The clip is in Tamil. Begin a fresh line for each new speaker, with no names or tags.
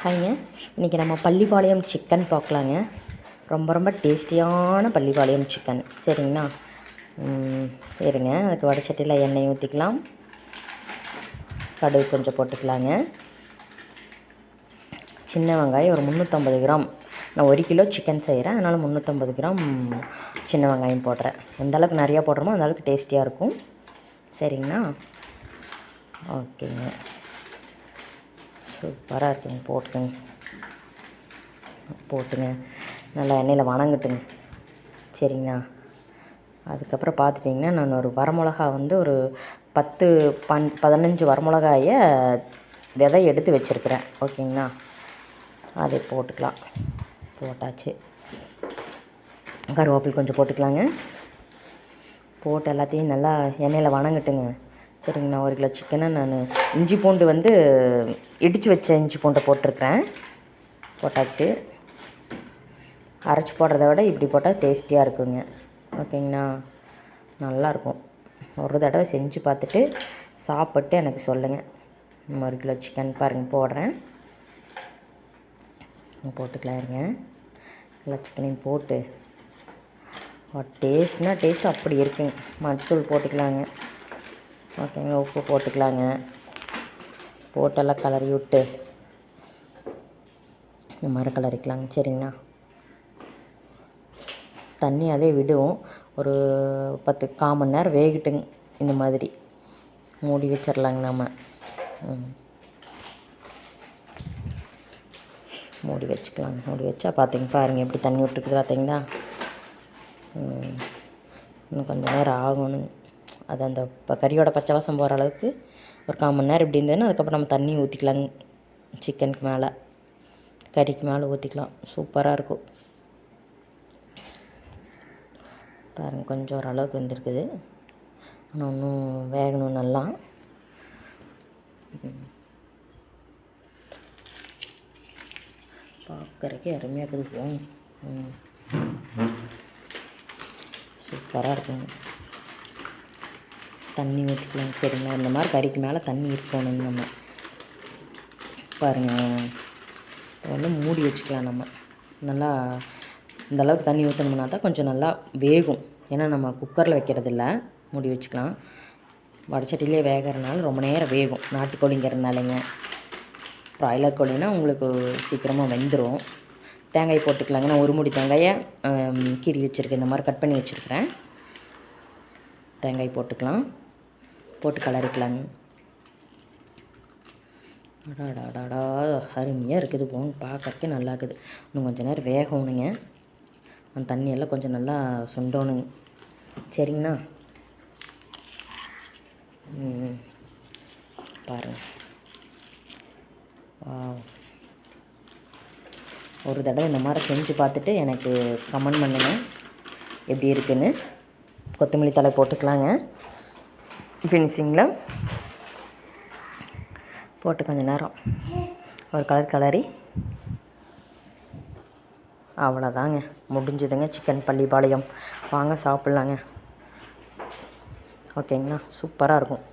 ஹாய்ங்க. இன்றைக்கி நம்ம பள்ளிப்பாளையம் சிக்கன் பார்க்கலாங்க. ரொம்ப ரொம்ப டேஸ்டியான பள்ளிப்பாளையம் சிக்கன். சரிங்களா? இருங்க, அதுக்கு வடச்சட்டியில் எண்ணெய் ஊற்றிக்கலாம். கடுகு கொஞ்சம் போட்டுக்கலாங்க. சின்ன வெங்காயம் ஒரு 350 கிராம். நான் 1 கிலோ சிக்கன் செய்கிறேன், அதனால் 350 கிராம் சின்ன வெங்காயம் போடுறேன். எந்த அளவுக்கு நிறையா போடுறோமோ அந்த அளவுக்கு டேஸ்டியாக இருக்கும். சரிங்களா? ஓகேங்க, சூப்பராக இருக்குங்க. போட்டுங்க நல்லா எண்ணெயில் வணங்கட்டுங்க. சரிங்களா? அதுக்கப்புறம் பார்த்துட்டிங்கன்னா, நான் ஒரு வரமிளகா ஒரு 15 வரமிளகாயை விதை எடுத்து வச்சுருக்கிறேன். ஓகேங்களா? அதை போட்டுக்கலாம். போட்டாச்சு. கருவேப்பிலை கொஞ்சம் போட்டுக்கலாங்க. போட்டு எல்லாத்தையும் நல்லா எண்ணெயில் வணங்கட்டுங்க. சரிங்கண்ணா. 1 கிலோ சிக்கனை நான் இஞ்சி பூண்டு இடித்து வச்ச இஞ்சி பூண்டை போட்டிருக்கிறேன். போட்டாச்சு. அரைச்சி போடுறத விட இப்படி போட்டால் டேஸ்டியாக இருக்குங்க. ஓகேங்கண்ணா, நல்லாயிருக்கும். ஒரு தடவை செஞ்சு பார்த்துட்டு சாப்பிட்டு எனக்கு சொல்லுங்கள். 1 கிலோ சிக்கன் பாருங்கள் போடுறேன். போட்டுக்கலாம். இருங்க, எல்லா சிக்கனையும் போட்டு டேஸ்ட் அப்படி இருக்குங்க. மஞ்சத்தூள் போட்டுக்கலாங்க. ஓகேங்க, உப்பு போட்டுக்கலாங்க. போட்டெல்லாம் கிளறி விட்டு இந்த மாதிரி கிளறிக்கலாங்க. சரிங்களா? தண்ணி அதே விடும். ஒரு 1/4 மணி நேரம் வேகட்டுங்க. இந்த மாதிரி மூடி வச்சிடலாங்க. நம்ம மூடி வச்சுக்கலாங்க. மூடி வச்சா பாருங்கள் எப்படி தண்ணி விட்டுருக்குது பார்த்தீங்களா? இன்னும் கொஞ்சம் நேரம் ஆகணுங்க. அது அந்த கறியோட பச்சை வாசம் போகிற அளவுக்கு ஒரு 1/4 மணி நேரம் இப்படி இருந்ததுன்னா அதுக்கப்புறம் நம்ம தண்ணி ஊற்றிக்கலாங்க. சிக்கனுக்கு மேலே, கறிக்கு மேலே ஊற்றிக்கலாம். சூப்பராக இருக்கும். பாருங்கள், கொஞ்சம் ஓரளவுக்கு வந்துருக்குது. ஆனால் இன்னும் வேகணும் நல்லா. பார்க்குறக்கே அருமையாக இருக்குது. சூப்பராக இருக்குங்க. தண்ணி ஊற்றிக்கலாம். சரிங்களா? இந்த மாதிரி கறிக்கு மேலே தண்ணி இருக்கணும். நம்ம பாருங்கள், மூடி வச்சுக்கலாம். நம்ம நல்லா இந்த அளவுக்கு தண்ணி ஊற்றணும்னா தான் கொஞ்சம் நல்லா வேகும். ஏன்னா நம்ம குக்கரில் வைக்கிறதில்ல, மூடி வச்சுக்கலாம். வடச்சட்டிலே வேகிறதுனால ரொம்ப நேரம் வேகும். நாட்டுக்கோழிங்கிறதுனாலங்க. ப்ராய்லர் கோழினா உங்களுக்கு சீக்கிரமாக வெந்துடும். தேங்காய் போட்டுக்கலாங்க. நான் 1 மூடி தேங்காயை கீறி வச்சுருக்கேன். இந்த மாதிரி கட் பண்ணி வச்சுருக்கிறேன். தேங்காய் போட்டுக்கலாம். போட்டு கலரிக்கலாங்க. அடாடாடாடா, அருமையாக இருக்குது. பார்க்கறக்கே நல்லா இருக்குது. இன்னும் கொஞ்சம் நேரம் வேகணுங்க. அந்த தண்ணியெல்லாம் கொஞ்சம் நல்லா சுண்டணுங்க. சரிங்கண்ணா? பாருங்கள், ஒரு தடவை இந்த மாதிரி செஞ்சு பார்த்துட்டு எனக்கு கமெண்ட் பண்ணுங்கள் எப்படி இருக்குன்னு. கொத்தமல்லி தழை போட்டுக்கலாங்க. ஃபினிஷிங்கில் போட்டு கொஞ்சம் நேரம் ஒரு கலரி அவ்வளோதாங்க, முடிஞ்சுதுங்க. சிக்கன் பள்ளிப்பாளையம். வாங்க சாப்பிட்லாங்க. ஓகேங்களா? சூப்பராக இருக்கும்.